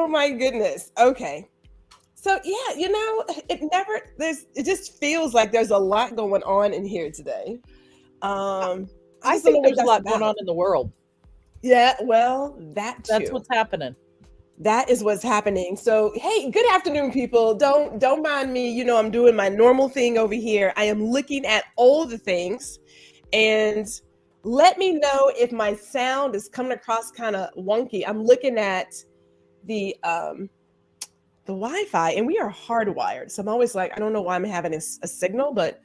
Oh my goodness. Okay. So yeah, it just feels like there's a lot going on in here today. I I just don't know think what there's a that's lot going about. on in the world. Yeah, well, that That's too. what's happening. That is what's happening. So, hey, good afternoon, people. Don't mind me. I'm doing my normal thing over here. I am looking at all the things, and let me know if my sound is coming across kind of wonky. I'm looking at the the Wi-Fi, and we are hardwired. So I'm always like, I don't know why I'm having a signal, but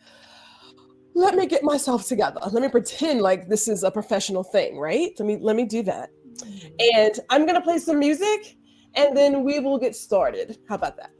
let me get myself together. Let me pretend like this is a professional thing, right? Let me do that. And I'm gonna play some music, and then we will get started. How about that?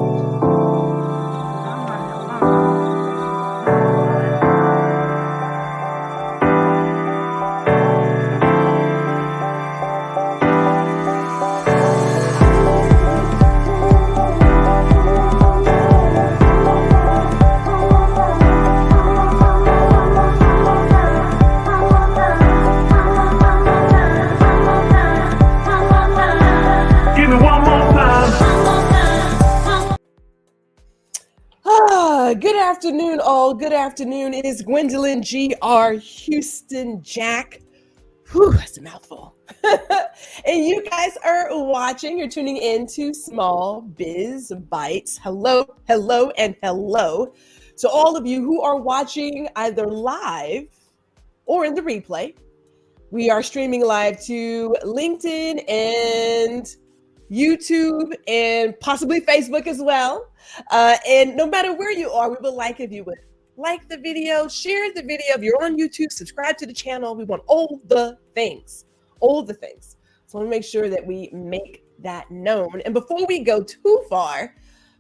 Good afternoon, all. Good afternoon. It is Gwendolyn G.R. Houston Jack. Whew, that's a mouthful. And you guys are watching, you're tuning in to Small Biz Bites. Hello, hello, and hello to all of you who are watching either live or in the replay. We are streaming live to LinkedIn and YouTube and possibly Facebook as well. And no matter where you are, we would like if you would like the video, share the video. If you're on YouTube, subscribe to the channel. We want all the things, all the things. So I want to make sure that we make that known. And before we go too far,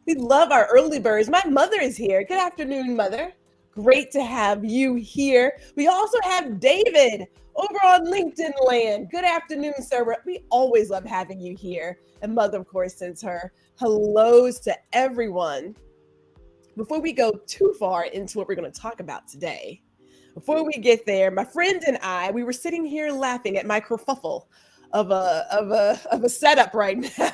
we love our early birds. My mother is here. Good afternoon, Mother. Great to have you here. We also have David over on LinkedIn land. Good afternoon, sir. We always love having you here. And Mother, of course, sends her hellos to everyone. Before we go too far into what we're going to talk about today, before we get there, my friend and I, we were sitting here laughing at my kerfuffle of a setup right now.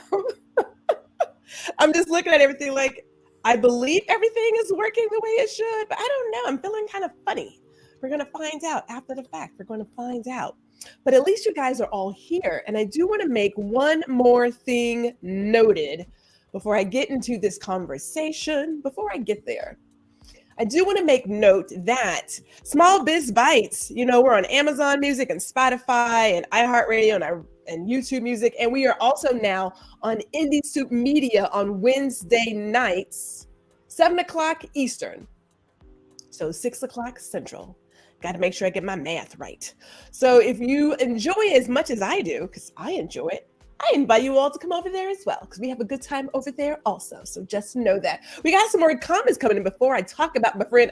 I'm just looking at everything like, I believe everything is working the way it should, but I don't know. I'm feeling kind of funny. We're going to find out after the fact. We're going to find out. But at least you guys are all here. And I do want to make one more thing noted before I get into this conversation, before I get there. I do want to make note that Small Biz Bites, we're on Amazon Music and Spotify and iHeartRadio and YouTube Music. And we are also now on Indie Soup Media on Wednesday nights, 7 o'clock Eastern. So 6 o'clock Central. Got to make sure I get my math right. So if you enjoy it as much as I do, because I enjoy it, I invite you all to come over there as well, because we have a good time over there also. So just know that. We got some more comments coming in before I talk about my friend.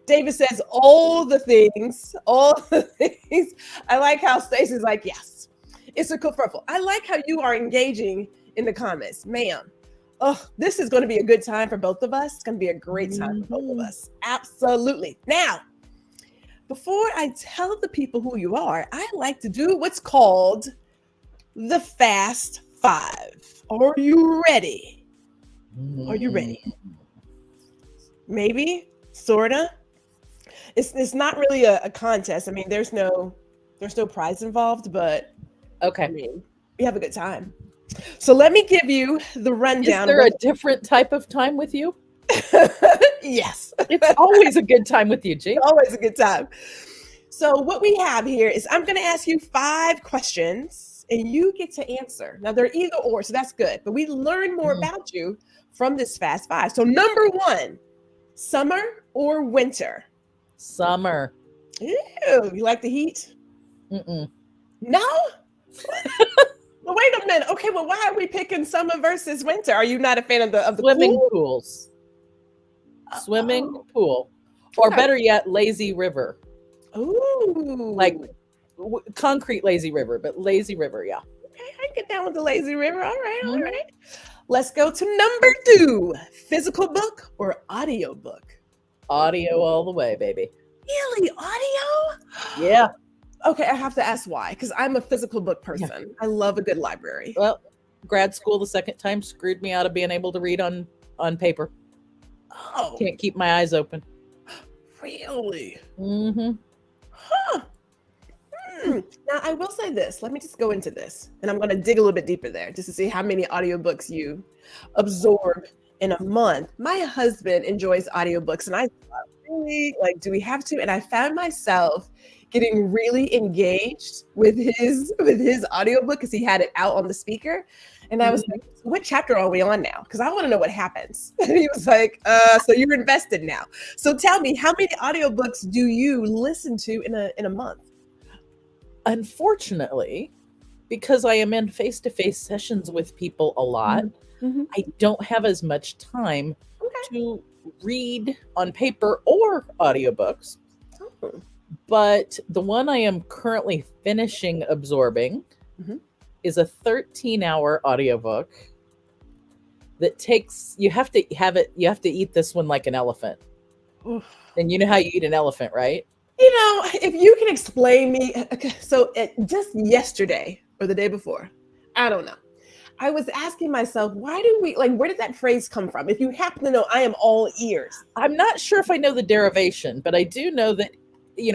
David says all the things, all the things. I like how Stacy's like, yes, it's a kerfuffle. I like how you are engaging in the comments, ma'am. Oh, this is going to be a good time for both of us. It's going to be a great time for both of us. Absolutely. Now, before I tell the people who you are, I like to do what's called the Fast Five. Are you ready? Are you ready? Maybe, sorta. It's not really a contest. I mean, there's no prize involved, but Okay. I mean, we have a good time. So let me give you the rundown. Is there a different type of time with you? Yes. It's always a good time with you, G. It's always a good time. So what we have here is I'm going to ask you 5 questions and you get to answer. Now they're either or, so that's good. But we learn more about you from this Fast Five. So number 1, summer or winter? Summer. Ew, you like the heat? Mm-mm. No? Well, wait a minute. Okay, well, why are we picking summer versus winter? Are you not a fan of the Swimming pool? pools? Swimming pool. Or better yet, lazy river. Ooh. Like concrete lazy river, but lazy river, yeah. Okay, I get down with the lazy river. All right, all right. Let's go to number 2. Physical book or audio book? Audio all the way, baby. Really? Audio? Yeah. Okay, I have to ask why, because I'm a physical book person. Yeah. I love a good library. Well, grad school the second time screwed me out of being able to read on paper. Oh, Can't keep my eyes open. really? Mm-hmm. Huh. Now, I will say this. Let me just go into this, and I'm going to dig a little bit deeper there just to see how many audiobooks you absorb in a month. My husband enjoys audiobooks, and I thought, really, like, do we have to? And I found myself getting really engaged with his audiobook because he had it out on the speaker, and I was like, "What chapter are we on now? Because I want to know what happens." And he was like, "So you're invested now. So tell me, how many audiobooks do you listen to in a month?" Unfortunately, because I am in face-to-face sessions with people a lot, Mm-hmm. I don't have as much time Okay. to read on paper or audiobooks. Oh. But the one I am currently finishing absorbing Mhm. is a 13-hour audiobook that takes, you have to eat this one like an elephant. Oof. And you know how you eat an elephant, right? If you can explain me, okay, so just yesterday or the day before, I don't know. I was asking myself, why do we like? Where did that phrase come from? If you happen to know, I am all ears. I'm not sure if I know the derivation, but I do know that,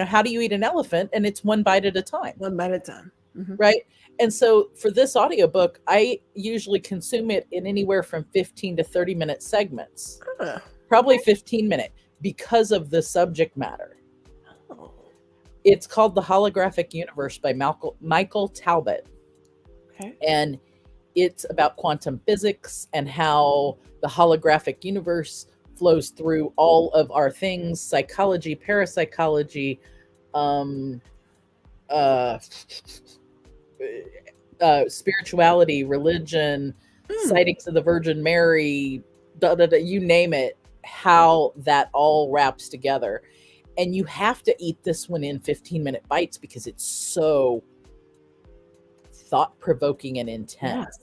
how do you eat an elephant? And it's one bite at a time. One bite at a time. Mhm. Right. And so for this audiobook, I usually consume it in anywhere from 15 to 30-minute segments, Huh. probably 15-minute, because of the subject matter. Oh. It's called The Holographic Universe by Michael Talbot. Okay. And it's about quantum physics and how the holographic universe flows through all of our things, psychology, parapsychology, spirituality, religion, sightings of the Virgin Mary, you name it, how that all wraps together. And you have to eat this one in 15-minute bites because it's so thought-provoking and intense. Yes.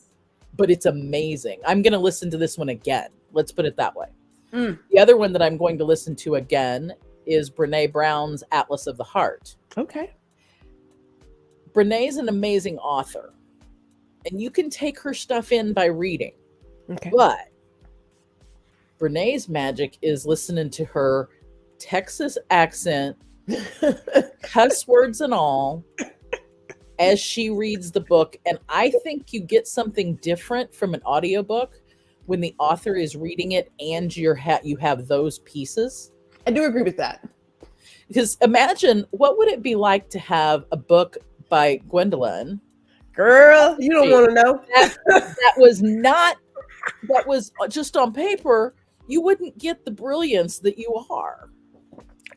But it's amazing. I'm going to listen to this one again. Let's put it that way. Mm. The other one that I'm going to listen to again is Brene Brown's Atlas of the Heart. Okay. Brene's an amazing author, and you can take her stuff in by reading. Okay. But Brene's magic is listening to her Texas accent, cuss words and all, as she reads the book. And I think you get something different from an audiobook when the author is reading it and you have those pieces. I do agree with that. Because imagine, what would it be like to have a book by Gwendolyn? Girl, you don't want to know. that was just on paper. You wouldn't get the brilliance that you are.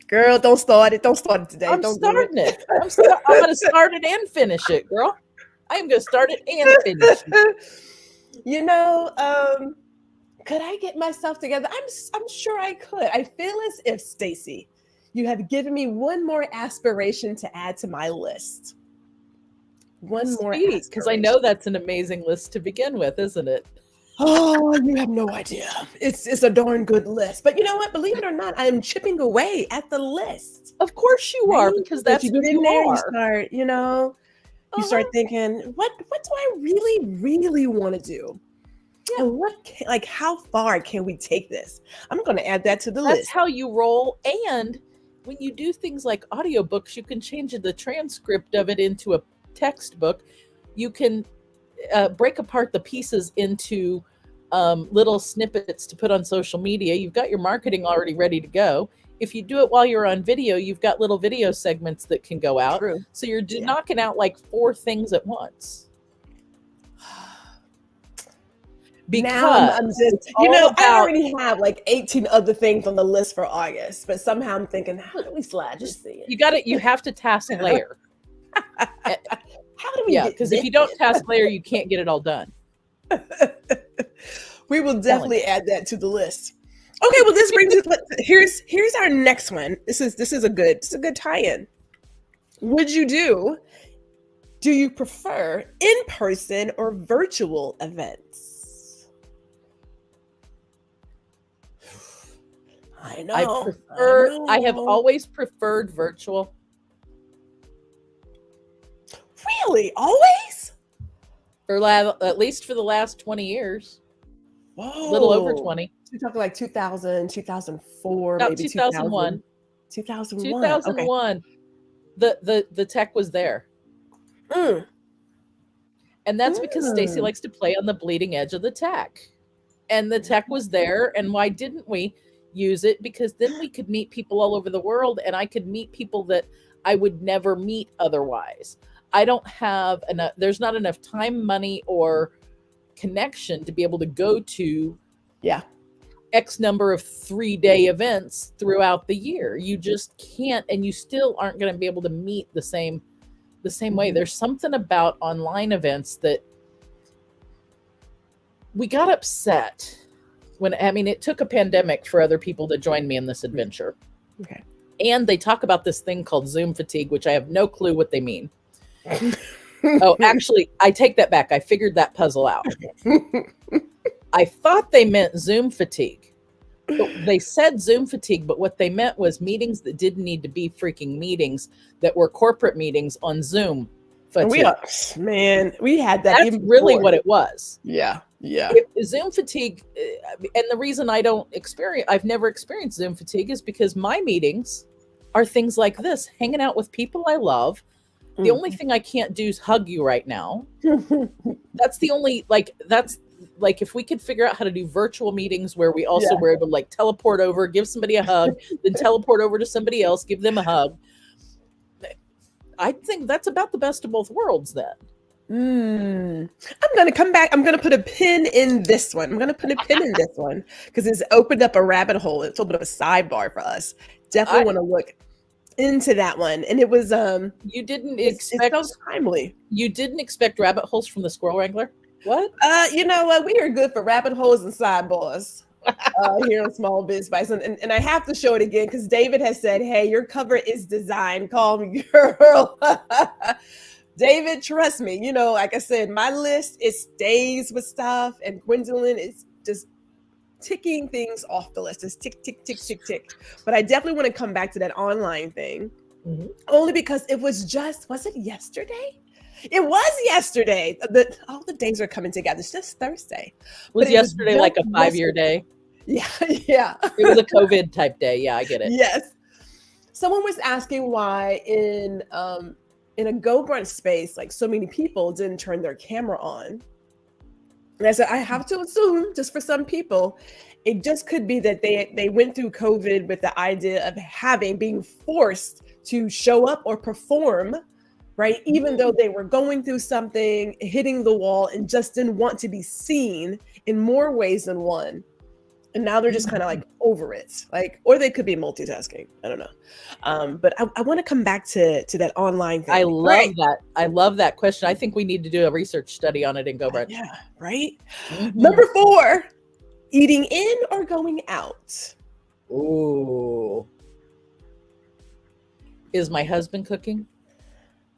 Girl, don't start it. Don't start it today. I'm Don't starting it. I'm going to start it and finish it, girl. I am going to start it and finish it. Could I get myself together? I'm sure I could. I feel as if, Stacy, you have given me one more aspiration to add to my list. One more, because I know that's an amazing list to begin with, isn't it? Oh, you have no idea. It's a darn good list. But you know what? Believe it or not, I'm chipping away at the list. Of course you are, because that's you who get in you there. are. You start, you start thinking, what do I really, really want to do? Yeah. And how far can we take this? I'm going to add that to the list. That's how you roll. And when you do things like audiobooks, you can change the transcript of it into a textbook. You can break apart the pieces into little snippets to put on social media. You've got your marketing already ready to go. If you do it while you're on video, you've got little video segments that can go out. True. So you're knocking out like 4 things at once. Because now I'm just, I already have like 18 other things on the list for August, but somehow I'm thinking, how do we slide this in? You have to task layer. How do we get because if you don't task layer, you can't get it all done. We will definitely add that to the list. Okay, well, this brings us. Here's our next one. This is a good tie-in. Do you prefer in-person or virtual events? I know. I have always preferred virtual. Really? Always? at least for the last 20 years, Whoa. a little over 20. So you're talking like 2000, 2004, About maybe 2000. 2001. 2001. Okay. 2001, the tech was there. Mm. And that's because Stacy Mm. likes to play on the bleeding edge of the tech. And the tech was there. And why didn't we use it? Because then we could meet people all over the world, and I could meet people that I would never meet otherwise. I don't have enough, there's not enough time, money, or connection to be able to go to Yeah. X number of 3-day events throughout the year. You just can't, and you still aren't going to be able to meet the same way. There's something about online events that we got upset when, I mean, it took a pandemic for other people to join me in this adventure. Okay. And they talk about this thing called Zoom fatigue, which I have no clue what they mean. Oh, actually, I take that back. I figured that puzzle out. I thought they meant Zoom fatigue. But they said Zoom fatigue, but what they meant was meetings that didn't need to be freaking meetings, that were corporate meetings on Zoom fatigue. We had that. That's really what it was. Yeah. Yeah. Zoom fatigue, and the reason I've never experienced Zoom fatigue is because my meetings are things like this, hanging out with people I love. The only thing I can't do is hug you right now. That's the only, like if we could figure out how to do virtual meetings where we also were able to like teleport over, give somebody a hug, then teleport over to somebody else, give them a hug. I think that's about the best of both worlds then. I'm going to come back. I'm going to put a pin in this one. Because it's opened up a rabbit hole. It's opened up a sidebar for us. Definitely want to look into that one. And it was you didn't expect, it's so timely. You didn't expect rabbit holes from the Squirrel Wrangler? What? You know what? We are good for rabbit holes and sidebars here on Small Biz Bites. And I have to show it again because David has said, hey, your cover is designed. Call me girl. David, trust me. You know, like I said, my list, it stays with stuff. And Gwendolyn is just ticking things off the list. Just tick, tick, tick, tick, tick. But I definitely want to come back to that online thing. Only because it was it yesterday? It was yesterday. All the days are coming together. It's just Thursday. Was yesterday like a 5-year day? Yeah, yeah. It was a COVID type day. Yeah, I get it. Yes. Someone was asking why in a Go Brunch space, like so many people didn't turn their camera on. And I said, I have to assume, just for some people, it just could be that they went through COVID with the idea of being forced to show up or perform, right? Even though they were going through something, hitting the wall, and just didn't want to be seen in more ways than one. And now they're just kind of like over it, like, or they could be multitasking. I don't know. But I want to come back to that online thing. I love that. I love that question. I think we need to do a research study on it in Go Brunch. Yeah, right. Number 4, eating in or going out? Ooh. Is my husband cooking?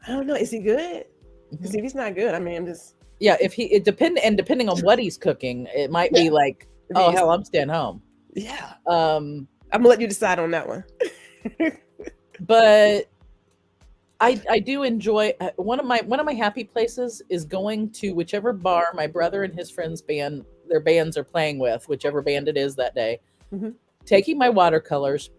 I don't know. Is he good? Because if he's not good, I mean, I'm just. Yeah, depending on what he's cooking, it might be like, oh hell, I'm staying home. Yeah. I'm gonna let you decide on that one. But I do enjoy one of my happy places is going to whichever bar my brother and his friends their bands are playing with, whichever band it is that day. Taking my watercolors,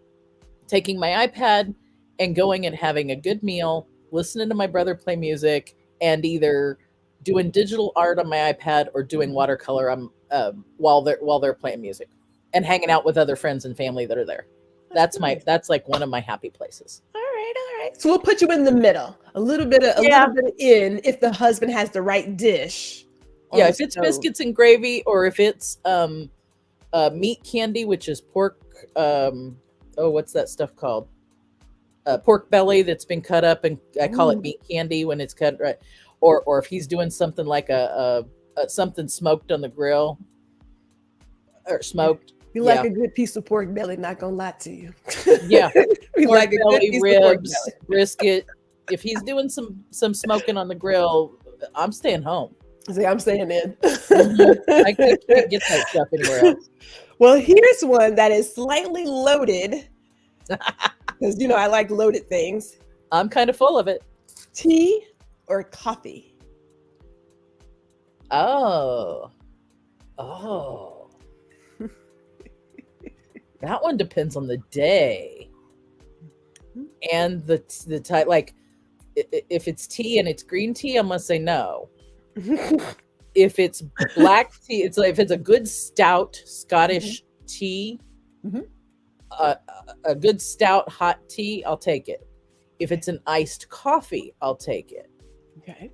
taking my iPad, and going and having a good meal, listening to my brother play music, and either doing digital art on my iPad or doing watercolor while they're playing music, and hanging out with other friends and family that are there. That's like one of my happy places. All right. So we'll put you in the middle, a little bit of in, if the husband has the right dish. Yeah, if it's biscuits and gravy, or if it's meat candy, which is pork. What's that stuff called? Pork belly that's been cut up, and I call it meat candy when it's cut right. Or if he's doing something like a something smoked on the grill or smoked. You like a good piece of pork belly, not gonna lie to you. Yeah. We pork like belly, a good piece ribs, of pork belly. brisket. If he's doing some smoking on the grill, I'm staying home. See, I'm staying in. I can't get that stuff anywhere else. Well, here's one that is slightly loaded. Because, I like loaded things. I'm kind of full of it. Tea or coffee? Oh. Oh. That one depends on the day and the type. Like, if it's tea and it's green tea, I'm gonna say no. If it's black tea, it's like if it's a good stout Scottish tea, Mhm. a good stout hot tea, I'll take it. If it's an iced coffee, I'll take it. Okay.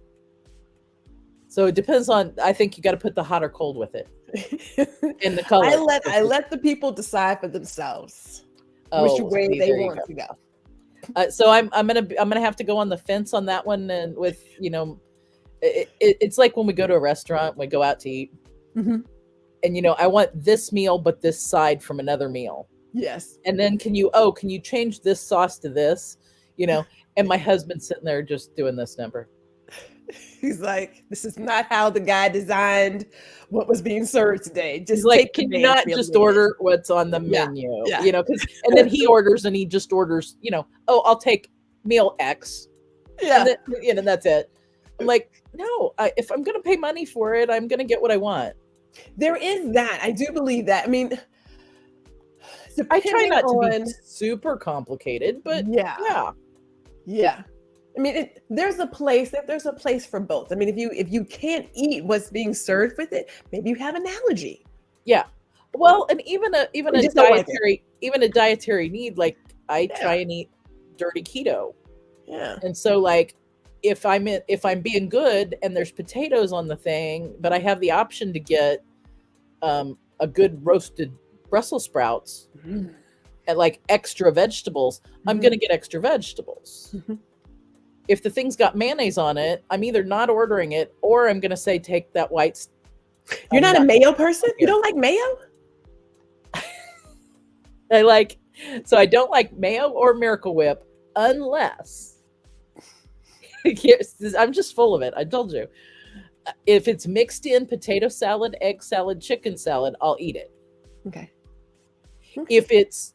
So it depends on. I think you got to put the hot or cold with it, and the color. I let the people decide for themselves which Oh, way see, they there you want go. to go. So I'm gonna have to go on the fence on that one, and with it's like when we go to a restaurant, we go out to eat, Mhm. and I want this meal, but this side from another meal. Yes. And then can you change this sauce to this? And my husband's sitting there just doing this number. He's like, this is not how the guy designed what was being served today. He's Just like, take the can you names, not really just what it is." order what's on the Yeah, menu? yeah. And then he orders and he just orders, oh, I'll take meal X. Yeah. And then, that's it. I'm like, no, if I'm going to pay money for it, I'm going to get what I want. There is that. I do believe that. I mean, I try depending not to on be super complicated, but yeah. yeah. I mean, there's a place for both. I mean, if you can't eat what's being served with it, maybe you have an allergy. Yeah. Well, and even a You just don't like it. dietary need, like I Yeah. try and eat dirty keto. Yeah. And so, like, if I'm being good and there's potatoes on the thing, but I have the option to get a good roasted Brussels sprouts Mhm. and like extra vegetables, I'm Mhm. gonna get extra vegetables. Mhm. If the thing's got mayonnaise on it, I'm either not ordering it or I'm gonna say take that white. You're not a mayo person? You don't like mayo? So I don't like mayo or Miracle Whip unless I'm just full of it. I told you. If it's mixed in potato salad, egg salad, chicken salad, I'll eat it. Okay. If it's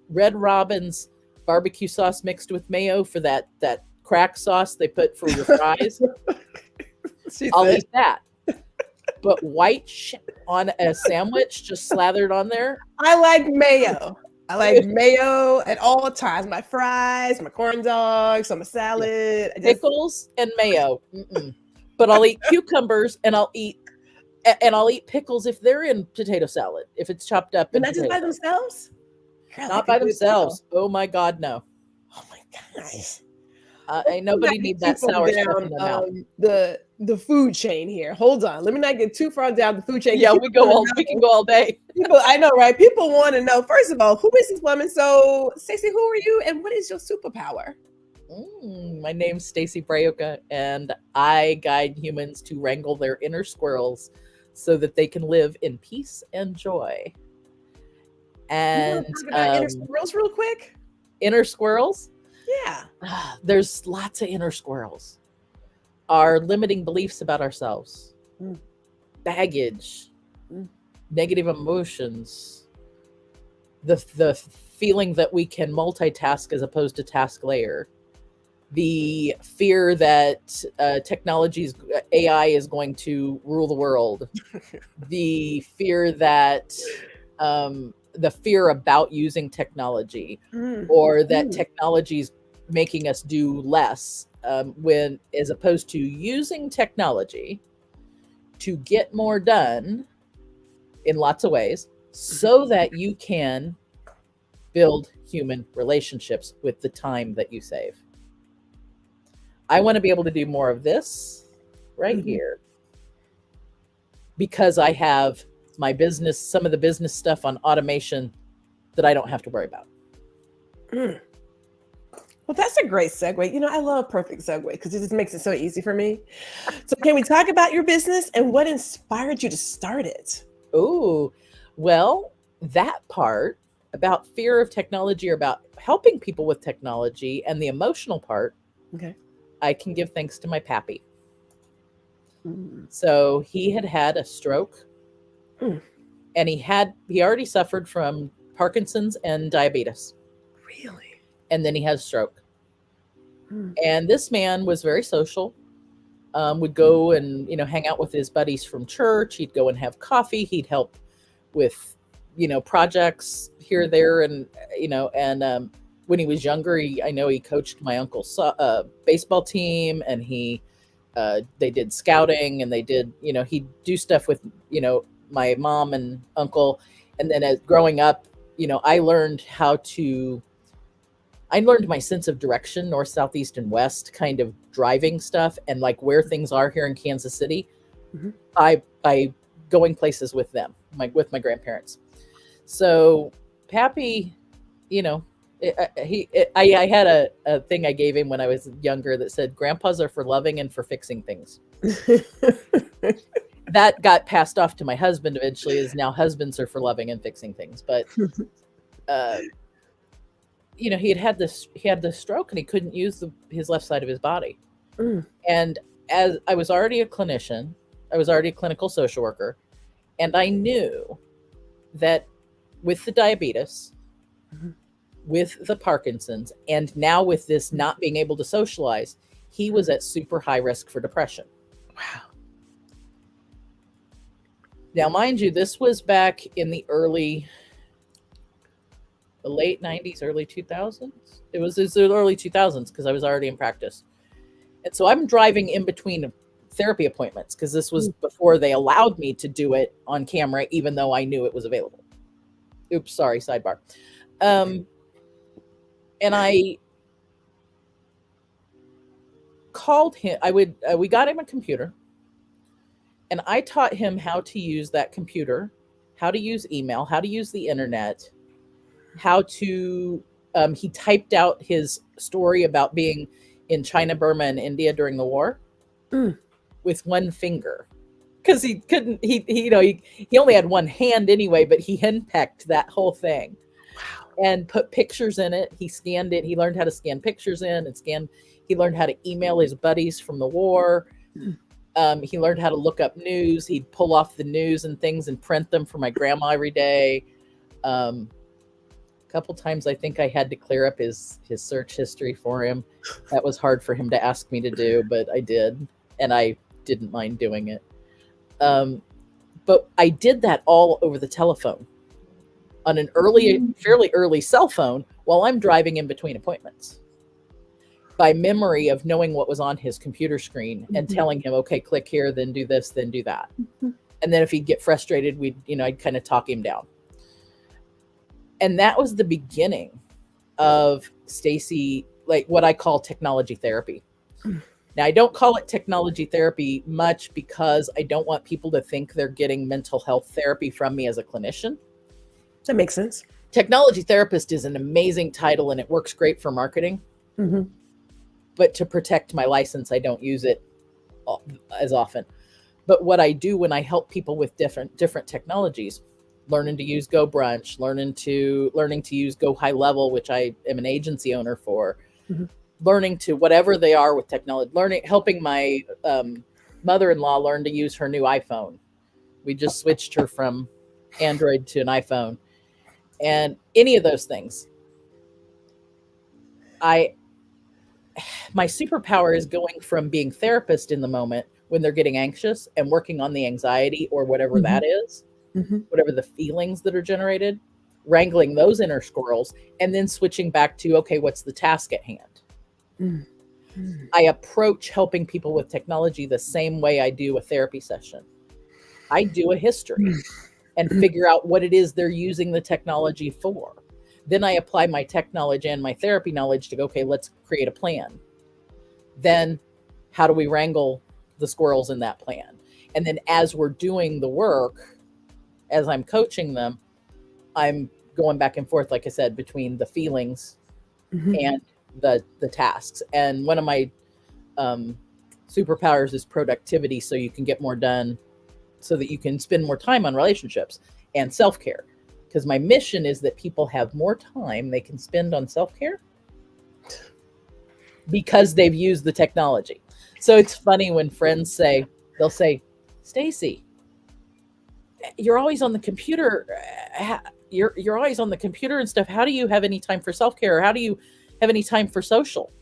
Red Robin's barbecue sauce mixed with mayo for that crack sauce they put for your fries, I'll eat that. But white on a sandwich just slathered on there, I like mayo. I like mayo at all times. My fries, my corn dogs, on my salad. Pickles and mayo. Mm-mm. But I'll eat cucumbers and I'll eat pickles if they're in potato salad, if it's chopped up. But not just by themselves? Not by themselves. Oh my God, no. Oh my gosh. Ain't nobody need that sour stuff in their mouth. The food chain here. Hold on. Let me not get too far down the food chain. Yeah, we can go all day. People, I know, right? People want to know, first of all, who is this woman? So, Stacy, who are you and what is your superpower? My name's Stacy Braiuca, and I guide humans to wrangle their inner squirrels so that they can live in peace and joy. And you want to talk about inner squirrels real quick? Inner squirrels? Yeah. There's lots of inner squirrels. Our limiting beliefs about ourselves, baggage, negative emotions, the feeling that we can multitask as opposed to task layer, the fear that AI is going to rule the world, the fear that the fear about using technology, or that technology is making us do less, when as opposed to using technology to get more done in lots of ways so that you can build human relationships with the time that you save. I want to be able to do more of this right here because I have my business, some of the business stuff on automation that I don't have to worry about. Well, that's a great segue. You know, I love perfect segue because it just makes it so easy for me. So can we talk about your business and what inspired you to start it? Oh, well, that part about fear of technology or about helping people with technology and the emotional part, I can give thanks to my pappy. So he had a stroke and he already suffered from Parkinson's and diabetes. Really? And then he had a stroke. And this man was very social. would go and, hang out with his buddies from church. He'd go and have coffee. He'd help with, projects here, there. And, when he was younger, I know he coached my uncle's baseball team, and they did scouting, and they did, he'd do stuff with, my mom and uncle. And then as growing up, I learned my sense of direction, north, south, east, and west, kind of driving stuff, and like where things are here in Kansas City, by going places with them, with my grandparents. So Pappy, I had a thing I gave him when I was younger that said, "Grandpas are for loving and for fixing things." That got passed off to my husband eventually, is now husbands are for loving and fixing things. But he had this stroke, and he couldn't use his left side of his body. And as I was already a clinician, I was already a clinical social worker, and I knew that with the diabetes, with the Parkinson's, and now with this not being able to socialize, he was at super high risk for depression. Wow. Now, mind you, this was back in the late 90s, early 2000s. It was the early 2000s, because I was already in practice. And so I'm driving in between therapy appointments, because this was before they allowed me to do it on camera, even though I knew it was available. Oops, sorry, sidebar. And I called him. We got him a computer, and I taught him how to use that computer, how to use email, how to use the internet, how to, he typed out his story about being in China, Burma, and India during the war with one finger. Because he couldn't, he only had one hand anyway, but he henpecked that whole thing. Wow. And put pictures in it. He scanned it. He learned how to scan pictures in and he learned how to email his buddies from the war. He learned how to look up news. He'd pull off the news and things and print them for my grandma every day. A couple times I think I had to clear up his search history for him. That was hard for him to ask me to do, but I did. And I didn't mind doing it. But I did that all over the telephone on an fairly early cell phone while I'm driving in between appointments, by memory of knowing what was on his computer screen and telling him, okay, click here, then do this, then do that. And then if he'd get frustrated, I'd kind of talk him down. And that was the beginning of Stacy, like what I call technology therapy. Now, I don't call it technology therapy much because I don't want people to think they're getting mental health therapy from me as a clinician. That makes sense. Technology therapist is an amazing title, and it works great for marketing. But to protect my license, I don't use it as often. But what I do when I help people with different technologies, learning to use Go Brunch, learning to use Go High Level, which I am an agency owner for, learning to whatever they are with technology, helping my mother-in-law learn to use her new iPhone. We just switched her from Android to an iPhone. And any of those things, my superpower is going from being therapist in the moment when they're getting anxious and working on the anxiety or whatever that is, whatever the feelings that are generated, wrangling those inner squirrels, and then switching back to, okay, what's the task at hand? I approach helping people with technology the same way I do a therapy session. I do a history and figure out what it is they're using the technology for. Then I apply my tech knowledge and my therapy knowledge to go, okay, let's create a plan. Then how do we wrangle the squirrels in that plan? And then as we're doing the work, as I'm coaching them, I'm going back and forth, like I said, between the feelings and the tasks. And one of my superpowers is productivity, so you can get more done, so that you can spend more time on relationships and self-care. Because my mission is that people have more time they can spend on self-care because they've used the technology. So it's funny when friends they'll say, Stacy, you're always on the computer. You're always on the computer and stuff. How do you have any time for self-care? Or how do you have any time for social?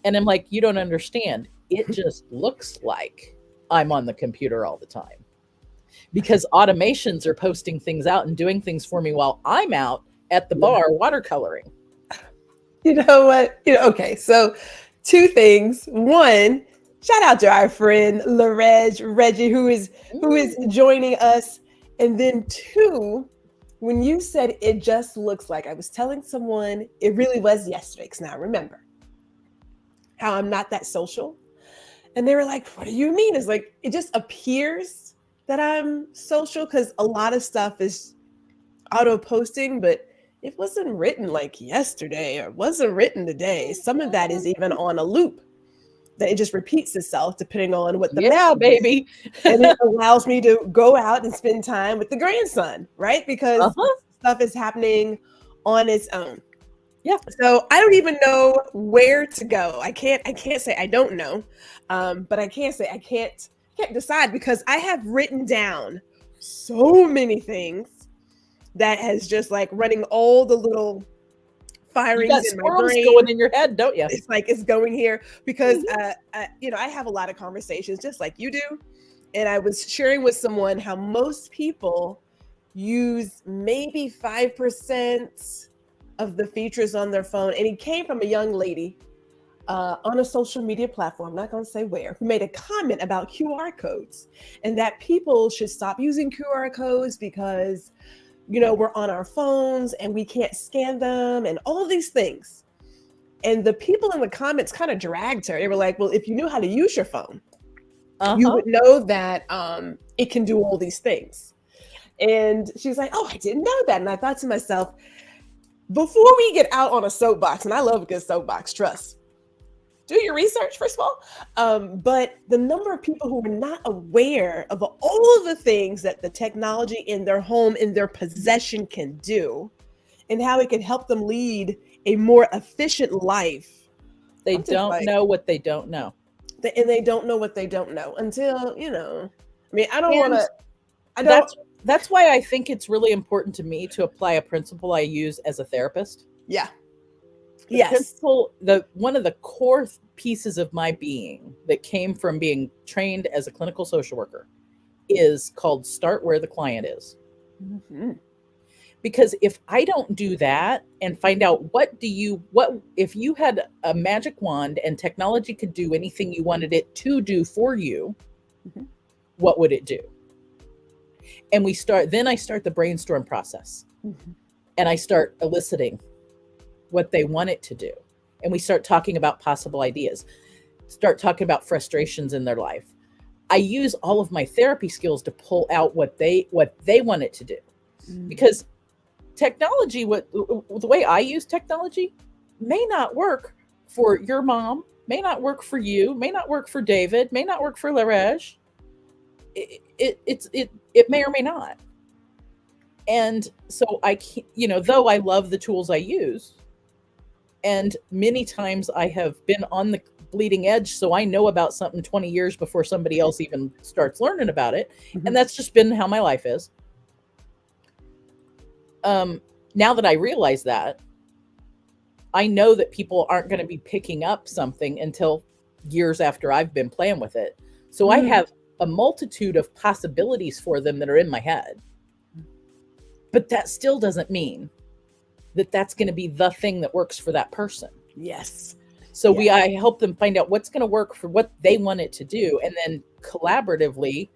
And I'm like, you don't understand. it just looks like I'm on the computer all the time, because automations are posting things out and doing things for me while I'm out at the bar watercoloring. You know what? Okay, so two things. One, shout out to our friend Reggie, who is joining us. And then two, when you said it just looks like, I was telling someone, it really was yesterday, because now I remember how I'm not that social. And they were like, what do you mean? It's like, it just appears that I'm social because a lot of stuff is auto posting, but it wasn't written like yesterday or wasn't written today. Some of that is even on a loop that it just repeats itself depending on what the message baby. And it allows me to go out and spend time with the grandson, right? Because stuff is happening on its own. Yeah. So I don't even know where to go. I can't say I don't know, but I can't say I can't decide, because I have written down so many things that has just like running all the little firings in my brain. Going in your head, don't you? It's like it's going here because I have a lot of conversations just like you do, and I was sharing with someone how most people use maybe 5% of the features on their phone, and it came from a young lady on a social media platform, I'm not going to say where, who made a comment about QR codes and that people should stop using QR codes because we're on our phones and we can't scan them and all these things. And the people in the comments kind of dragged her. They were like, well, if you knew how to use your phone, you would know that it can do all these things. And she's like, oh, I didn't know that. And I thought to myself, before we get out on a soapbox, and I love a good soapbox, trust, do your research, first of all. But the number of people who are not aware of all of the things that the technology in their home, in their possession can do, and how it can help them lead a more efficient life. They don't know what they don't know. And they don't know what they don't know until, I mean, I don't want to, That's why I think it's really important to me to apply a principle I use as a therapist. Yeah. One of the core pieces of my being that came from being trained as a clinical social worker is called start where the client is. Mm-hmm. Because if I don't do that and find out what if you had a magic wand and technology could do anything you wanted it to do for you, what would it do? And I start the brainstorm process, and I start eliciting what they want it to do. And we start talking about possible ideas, start talking about frustrations in their life. I use all of my therapy skills to pull out what they want it to do. Because technology, the way I use technology may not work for your mom, may not work for you, may not work for David, may not work for Larej. It may or may not. And so I can't, though I love the tools I use, and many times I have been on the bleeding edge, so I know about something 20 years before somebody else even starts learning about it. And that's just been how my life is. Now that I realize that, I know that people aren't going to be picking up something until years after I've been playing with it. So I have a multitude of possibilities for them that are in my head. But that still doesn't mean that that's going to be the thing that works for that person. Yes. So I help them find out what's going to work for what they want it to do. And then collaboratively,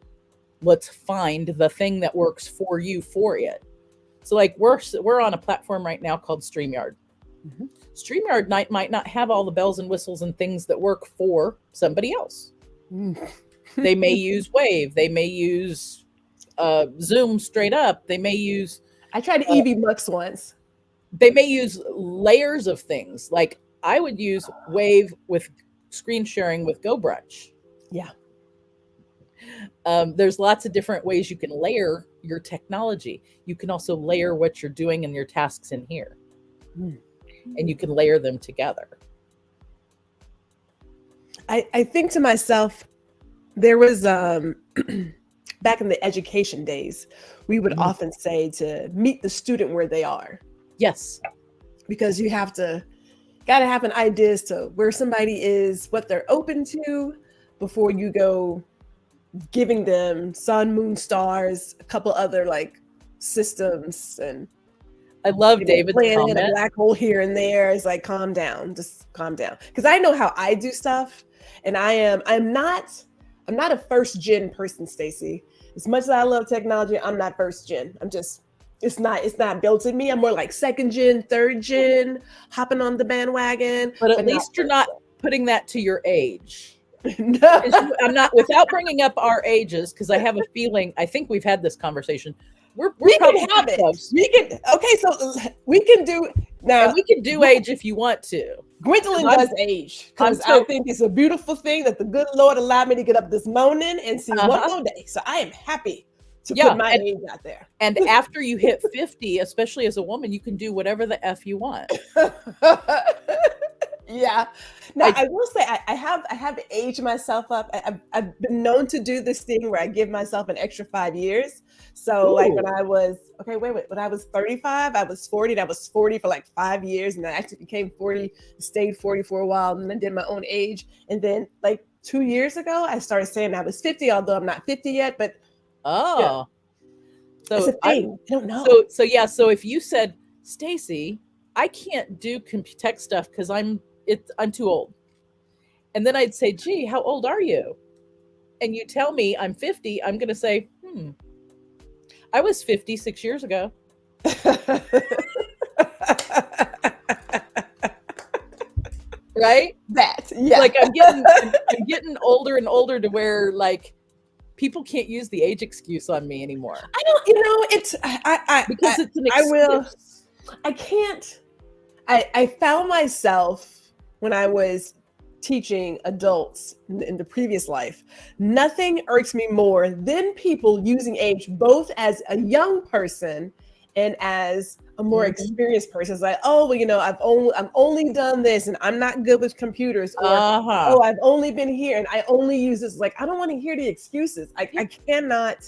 let's find the thing that works for you for it. So like we're on a platform right now called StreamYard. StreamYard might not have all the bells and whistles and things that work for somebody else. They may use Wave. They may use Zoom straight up. They may use... I tried EV Mux once. They may use layers of things. Like I would use Wave with screen sharing with GoBrunch. Yeah. There's lots of different ways you can layer your technology. You can also layer what you're doing and your tasks in here. And you can layer them together. I think to myself, there was back in the education days, we would often say to meet the student where they are. Yes. Because you gotta have an idea as to where somebody is, what they're open to, before you go giving them sun, moon, stars, a couple other like systems, and I love maybe a David's planet, a comment. black hole here and there. It's like, calm down, just calm down. Because I know how I do stuff, and I'm not a first gen person, Stacy. As much as I love technology, I'm not first gen. I'm just, it's not built in me. I'm more like second gen, third gen, hopping on the bandwagon. But at not least you're first not putting that to your age. gen. No. I'm not, without bringing up our ages, because I have a feeling, I think we've had this conversation. We're We probably can have it. close. We can. Okay, so we can do now. And we can do age if you want to. Gwendolyn does age because I think it's a beautiful thing that the good Lord allowed me to get up this morning and see one more day. So I am happy to put my age out there. And after you hit 50, especially as a woman, you can do whatever the F you want. Yeah. Now I will say I have aged myself up. I've been known to do this thing where I give myself an extra 5 years. So like when I was when I was 35, I was 40. And I was 40 for like 5 years, and I actually became 40, stayed 40 for a while, and then did my own age. And then like 2 years ago, I started saying I was 50, although I'm not 50 yet. But so it's a thing. I don't know. So if you said, Stacy, I can't do tech stuff because I'm too old. And then I'd say, gee, how old are you? And you tell me I'm 50, I'm going to say, I was 50 6 years ago. Right? That, yeah. Like I'm getting older and older to where like people can't use the age excuse on me anymore. I don't, it's because it's an excuse. I can't. I found myself when I was teaching adults in the previous life, nothing irks me more than people using age both as a young person and as a more experienced person. It's like, oh, well, I've only done this and I'm not good with computers, or oh, I've only been here and I only use this. Like, I don't want to hear the excuses. I cannot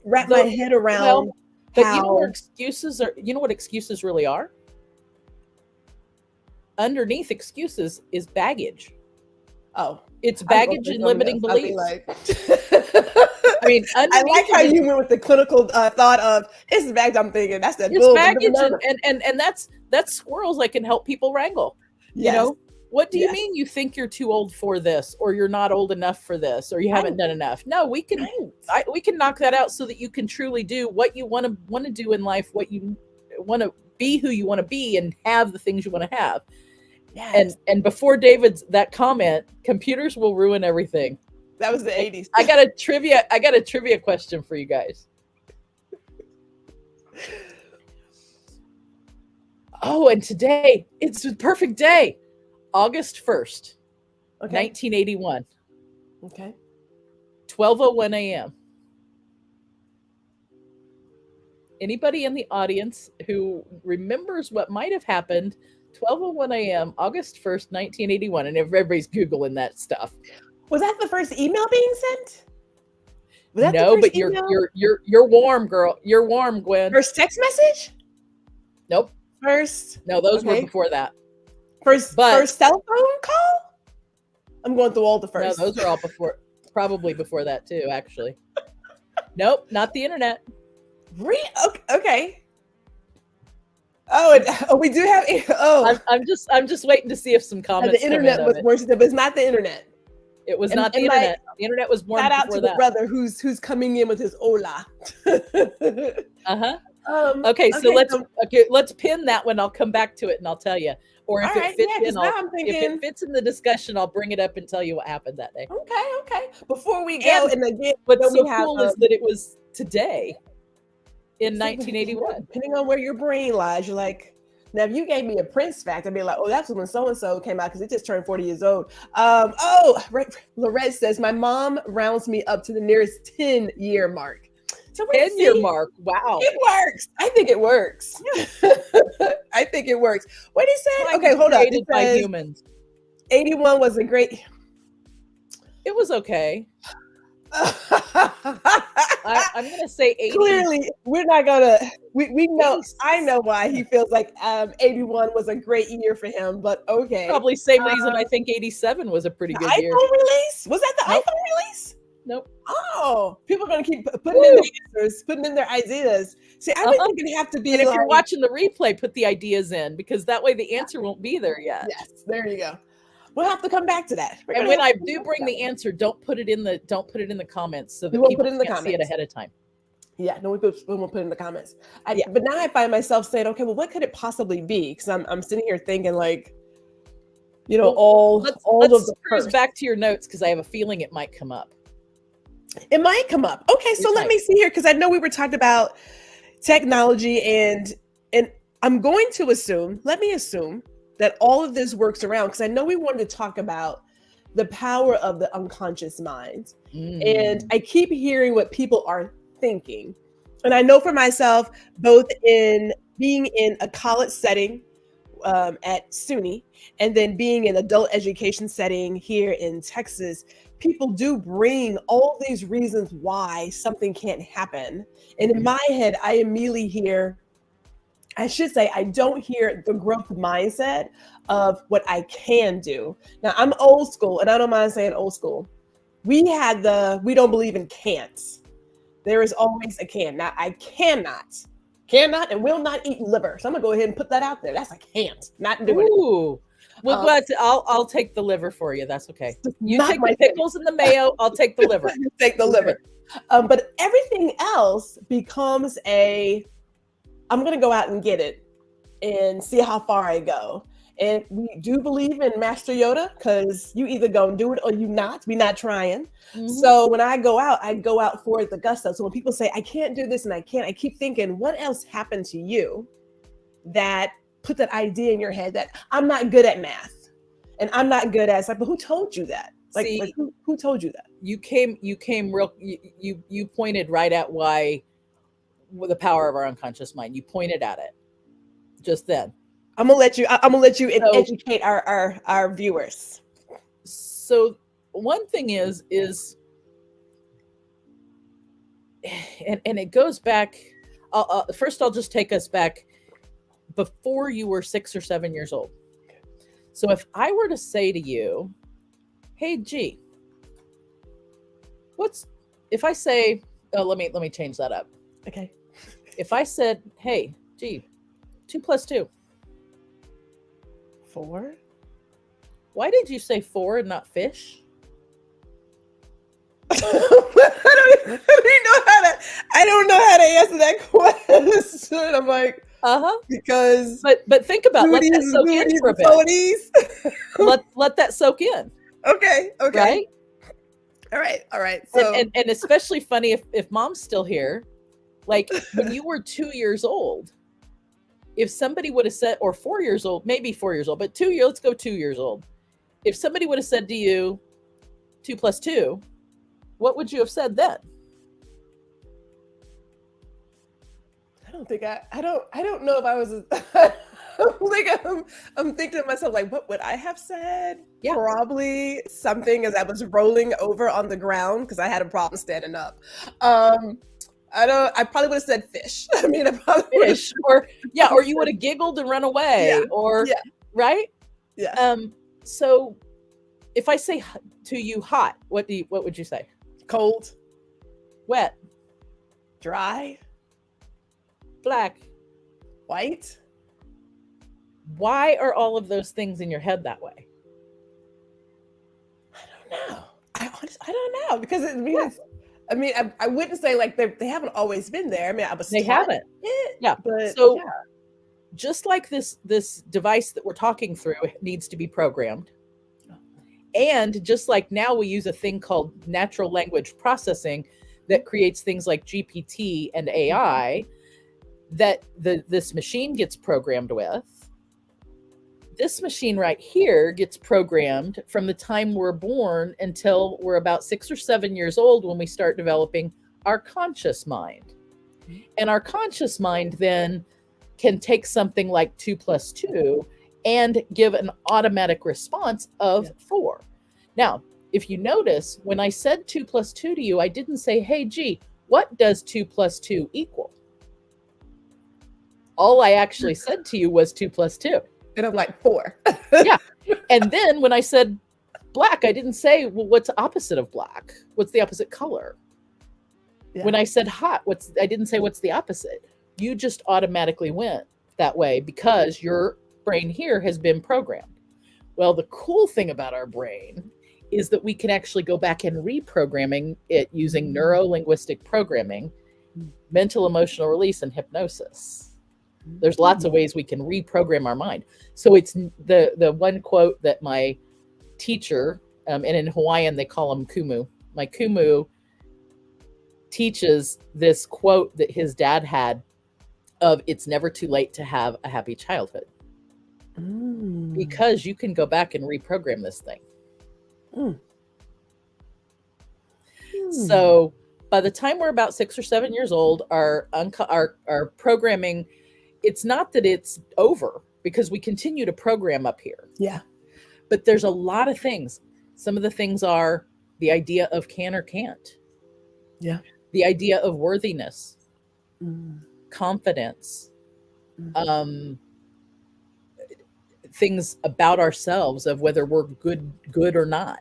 wrap my head around but you know what excuses are? You know what excuses really are? Underneath excuses is baggage. Oh, it's baggage and limiting beliefs. I mean, I like how you went with the clinical thought of it's baggage. I'm thinking that's that. It's baggage, and that's squirrels that can help people wrangle. Yes. You know, what do you mean you think you're too old for this, or you're not old enough for this, or you haven't done enough? No, we can knock that out so that you can truly do what you want to do in life, what you want to be, who you want to be, and have the things you want to have. Yes. And before David's that comment, computers will ruin everything. That was the 80s. I got a trivia question for you guys. Oh, and today it's the perfect day. August 1st, 1981. Okay. 12:01 a.m. Anybody in the audience who remembers what might have happened 12:01 a.m., August 1st, 1981, and everybody's Googling that stuff. Was that the first email being sent? No, but you're warm, girl. You're warm, Gwen. First text message? Nope. First? No, those were before that. First cell phone call? I'm going through all the first. No, those are all before, probably before that too, actually. Nope, not the internet. Okay. Oh, we do have. Oh, I'm just waiting to see if some comments. The internet was more, but it's not the internet. It was not the internet. The internet was born before that. Shout out to the brother who's coming in with his hola. Okay, so let's pin that one. I'll come back to it and I'll tell you. Or if it fits if it fits in the discussion, I'll bring it up and tell you what happened that day. Okay. Before we go, and again, what's so cool is that it was today in 1981. Depending on where your brain lies, you're like, now if you gave me a Prince fact, I'd be like, oh, that's when so-and-so came out because it just turned 40 years old. Lorette says, my mom rounds me up to the nearest 10-year mark. So 10-year mark. Wow. It works. I think it works. I think it works. What did he say? Okay, hold on. Created by humans. 81 was a great. It was okay. I'm going to say 80. Clearly, we're not gonna. We know. 86. I know why he feels like 81 was a great year for him. But okay, Probably same reason I think 87 was a pretty the good year. iPhone release, was that the Nope. iPhone release? Nope. Oh, people are gonna keep putting in their answers, putting in their ideas. See, I think it's gonna have to be. And if like, you're watching the replay, put the ideas in, because that way the answer won't be there yet. yes, there you go. We'll have to come back to that. And when I do bring the answer, don't put it in the comments so that won't people put it in the can't see it comments. ahead of time. Yeah, no, we won't put it in the comments. But now I find myself saying, okay, well, what could it possibly be? Because I'm sitting here thinking like, you know, let's of the cruise back to your notes, because I have a feeling it might come up. It might come up. Okay, so let me see here, because I know we were talking about technology, and I'm going to assume, let me assume that all of this works around, because I know we wanted to talk about the power of the unconscious mind. And I keep hearing what people are thinking. And I know for myself, both in being in a college setting at SUNY, and then being in adult education setting here in Texas, people do bring all these reasons why something can't happen. And in my head, I immediately hear, I should say, I don't hear the growth mindset of what I can do. Now, I'm old school, and I don't mind saying old school. We don't believe in can'ts. There is always a can. Now, I cannot, and will not eat liver. So I'm gonna go ahead and put that out there. That's a can't, not doing it. Well, I'll take the liver for you. That's okay. You Not take my the pickles and the mayo. I'll take the liver. You take the liver. But everything else becomes I'm going to go out and get it and see how far I go. And we do believe in Master Yoda, because you either go and do it or you not. We're not trying. So when I go out for the gusto. So when people say, I can't do this and I keep thinking, what else happened to you that put that idea in your head that I'm not good at math and I'm not good at, but who told you that? Who told you that? You came real, you pointed right at the power of our unconscious mind. You pointed at it just then. I'm gonna let you educate our viewers. So one thing is and it goes back. First, I'll just take us back before you were 6 or 7 years old. So if I were to say to you, "Hey, G, if I say, let me change that up." Okay. If I said, "Hey, G, 2 + 2. 4. Why did you say 4 and not fish?" I don't know how to answer that question. I'm like, because. But think about, let that soak in for a bit. let that soak in. Okay. Right. All right. So and especially funny if mom's still here, like when you were 2 years old. If somebody would have said, or 4 years old, maybe 4 years old, but let's go 2 years old. If somebody would have said to you, 2 + 2, what would you have said then? I don't know if I was, I'm thinking to myself, like, what would I have said? Yeah. Probably something as I was rolling over on the ground, because I had a problem standing up. I probably would have said fish. I mean, I probably fish, or you would have giggled and run away, right? Yeah. So if I say to you hot, what would you say? Cold. Wet. Dry. Black. White. Why are all of those things in your head that way? I don't know. I don't know, because it means. I mean, I wouldn't say like they haven't always been there. I mean, they haven't. Yeah. But so just like this device that we're talking through needs to be programmed. And just like now we use a thing called natural language processing that creates things like GPT and AI that this machine gets programmed with. This machine right here gets programmed from the time we're born until we're about 6 or 7 years old, when we start developing our conscious mind. And our conscious mind then can take something like 2 + 2 and give an automatic response of 4. Now, if you notice, when I said 2 plus 2 to you, I didn't say, hey, gee, what does 2 plus 2 equal? All I actually said to you was 2 plus 2. And I'm like, 4. Yeah. And then when I said black, I didn't say, well, what's the opposite of black? What's the opposite color? Yeah. When I said hot, I didn't say what's the opposite. You just automatically went that way because your brain here has been programmed. Well, the cool thing about our brain is that we can actually go back and reprogramming it using neuro-linguistic programming, mental emotional release, and hypnosis. There's lots of ways we can reprogram our mind. So it's the one quote that my teacher, and in Hawaiian they call him kumu. My kumu teaches this quote that his dad had of, it's never too late to have a happy childhood. Because you can go back and reprogram this thing. So by the time we're about 6 or 7 years old, our programming, it's not that it's over, because we continue to program up here. Yeah. But there's a lot of things. Some of the things are the idea of can or can't. Yeah. The idea of worthiness, confidence, things about ourselves, of whether we're good or not,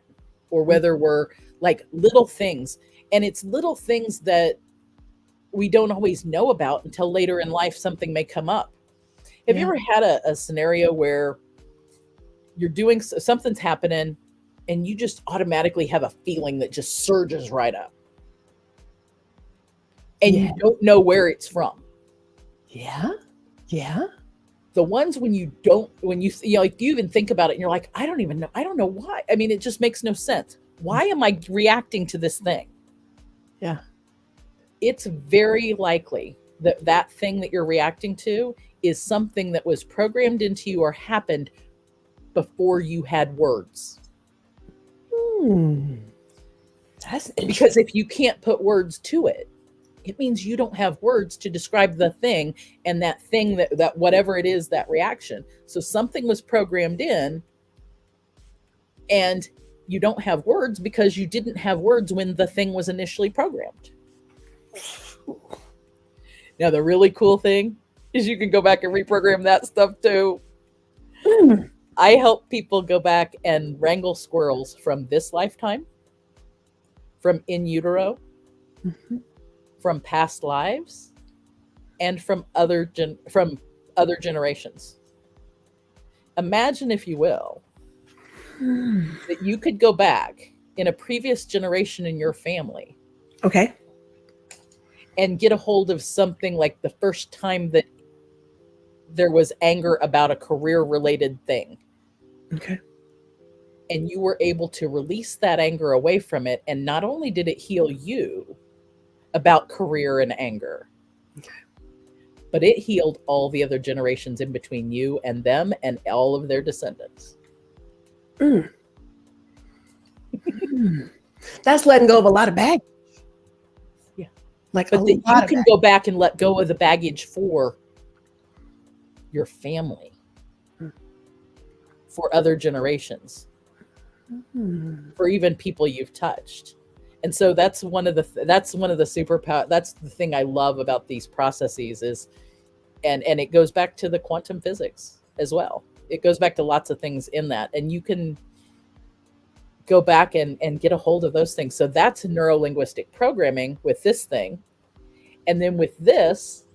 or whether we're like little things. And it's little things that we don't always know about until later in life. Something may come up. Have you ever had a scenario where you're doing something's happening and you just automatically have a feeling that just surges right up, and you don't know where it's from? Yeah. Yeah. The ones when you like, you even think about it and you're like, I don't even know. I don't know why. I mean, it just makes no sense. Why am I reacting to this thing? Yeah. It's very likely that that thing that you're reacting to is something that was programmed into you or happened before you had words. That's interesting. Because if you can't put words to it, it means you don't have words to describe the thing, and that thing that whatever it is, that reaction. So something was programmed in, and you don't have words because you didn't have words when the thing was initially programmed. Now, the really cool thing is you can go back and reprogram that stuff too. I help people go back and wrangle squirrels from this lifetime, from in utero, from past lives, and from other generations. Imagine, if you will, that you could go back in a previous generation in your family. Okay. And get a hold of something like the first time that there was anger about a career-related thing. Okay. And you were able to release that anger away from it. And not only did it heal you about career and anger, but it healed all the other generations in between you and them and all of their descendants. That's letting go of a lot of baggage. Yeah. Like, but that you can go back and let go of the baggage for your family, for other generations, for even people you've touched. And so that's one of the superpower. That's the thing I love about these processes is, and it goes back to the quantum physics as well. It goes back to lots of things in that, and you can go back and get a hold of those things. So that's neuro-linguistic programming with this thing. And then with this,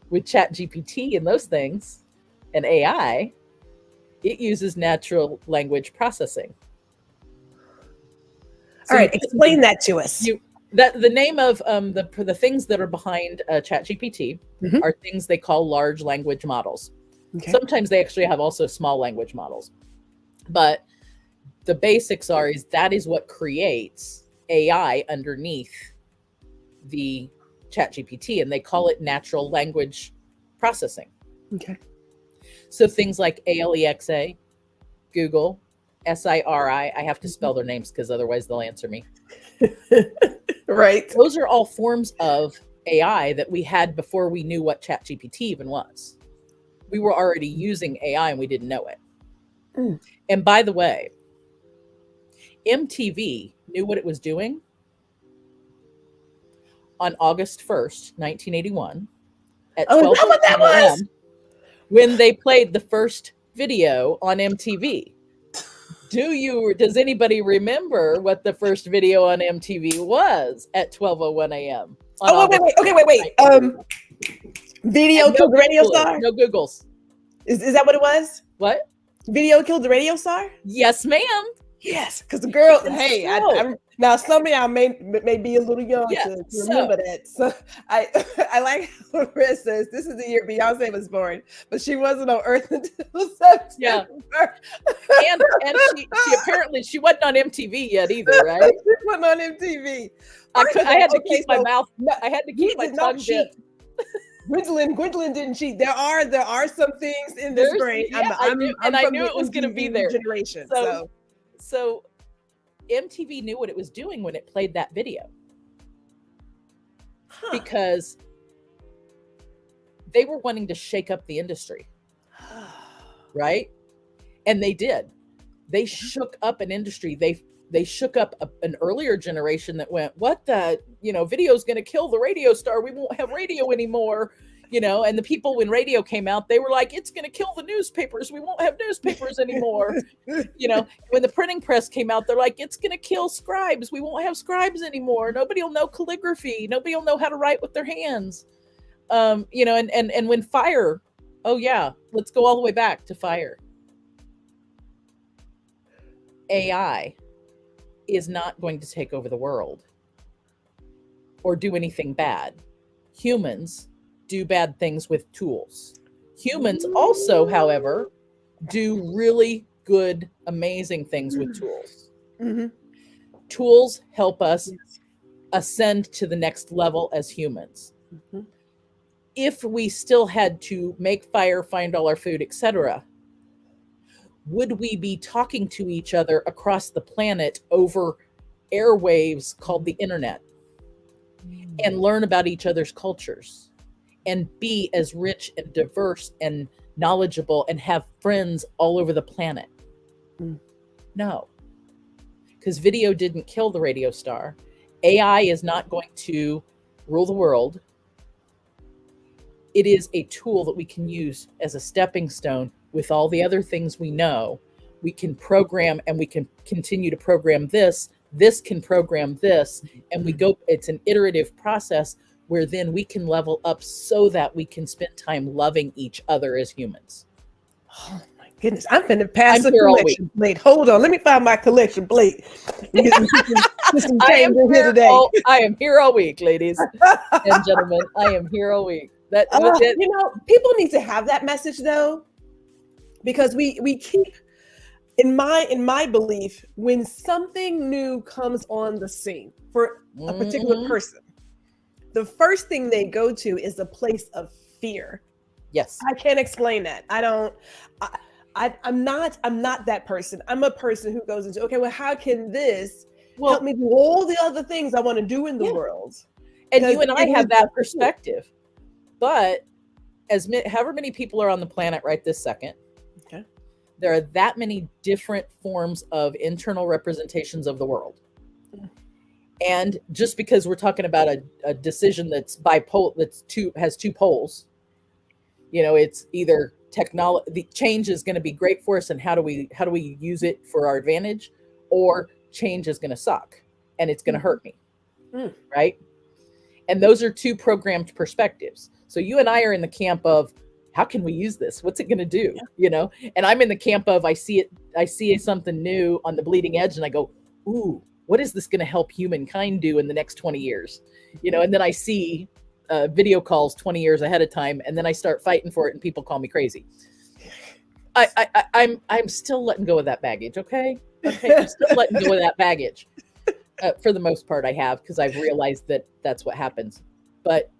with ChatGPT and those things and AI, it uses natural language processing. So all right, explain that to us. The name of the things that are behind ChatGPT are things they call large language models. Okay. Sometimes they actually have also small language models, but the basics is that is what creates AI underneath the ChatGPT, and they call it natural language processing. Okay. So things like ALEXA, Google, SIRI, I have to spell their names because otherwise they'll answer me. Right. Those are all forms of AI that we had before we knew what ChatGPT even was. We were already using AI and we didn't know it. And by the way, MTV knew what it was doing on August 1st, 1981 at Oh, is that what that 12:01 was? a.m. when they played the first video on MTV. Does anybody remember what the first video on MTV was at 12:01 a.m. on Oh, wait, August wait, wait. Okay, wait, wait. 1981? Video And no killed the radio Googling, star? no Googles. Is that what it was? What? Video killed the radio star? Yes, ma'am. Yes, because the girl, And hey, so, I'm now some of y'all may be a little young yeah, to so remember that. So I I like how Chris says this is the year Beyonce was born, but she wasn't on Earth until September. yeah, and she apparently she wasn't on MTV yet either, right? She wasn't on MTV. I had to keep my so mouth. no, I had to we keep my did not tongue cheat. bit. Gwendolyn didn't cheat. There are some things in this brain. Yeah, I knew from it was going to be there. Generation. So MTV knew what it was doing when it played that video because they were wanting to shake up the industry, right? And they did. They shook up an industry. They shook up an earlier generation that went, what the, video is going to kill the radio star. We won't have radio anymore. And the people, when radio came out, they were like, it's going to kill the newspapers. We won't have newspapers anymore. When the printing press came out, they're like, it's going to kill scribes. We won't have scribes anymore. Nobody will know calligraphy. Nobody will know how to write with their hands. And when fire, oh yeah, let's go all the way back to fire. AI is not going to take over the world or do anything bad. Humans do bad things with tools. Humans also, however, do really good, amazing things with tools. Mm-hmm. Tools help us ascend to the next level as humans. Mm-hmm. If we still had to make fire, find all our food, etc., would we be talking to each other across the planet over airwaves called the internet and learn about each other's cultures and be as rich and diverse and knowledgeable and have friends all over the planet? No, because video didn't kill the radio star. AI is not going to rule the world. It is a tool that we can use as a stepping stone with all the other things we know. We can program and we can continue to program this. This can program this. And we go, it's an iterative process where then we can level up so that we can spend time loving each other as humans. Oh my goodness. I'm going to pass the collection plate. Hold on. Let me find my collection plate. I am here all week, ladies and gentlemen. I am here all week. People need to have that message though, because we keep, in my belief, when something new comes on the scene for a particular person, the first thing they go to is a place of fear. Yes. I can't explain that. I'm not that person. I'm a person who goes into, okay, well, how can this help me do all the other things I want to do in the world? And you and I have that perspective. But however many people are on the planet right this second, okay, there are that many different forms of internal representations of the world. And just because we're talking about a decision that's bipolar, has two poles, it's either technology, the change is going to be great for us, and how do we use it for our advantage, or change is going to suck and it's going to hurt me, right? And those are two programmed perspectives. So you and I are in the camp of, how can we use this? What's it going to do? And I'm in the camp of, I see something new on the bleeding edge and I go, ooh, what is this going to help humankind do in the next 20 years? And then I see video calls 20 years ahead of time, and then I start fighting for it and people call me crazy. I'm still letting go of that baggage. Okay. I'm still letting go of that baggage. For the most part I have, because I've realized that that's what happens. But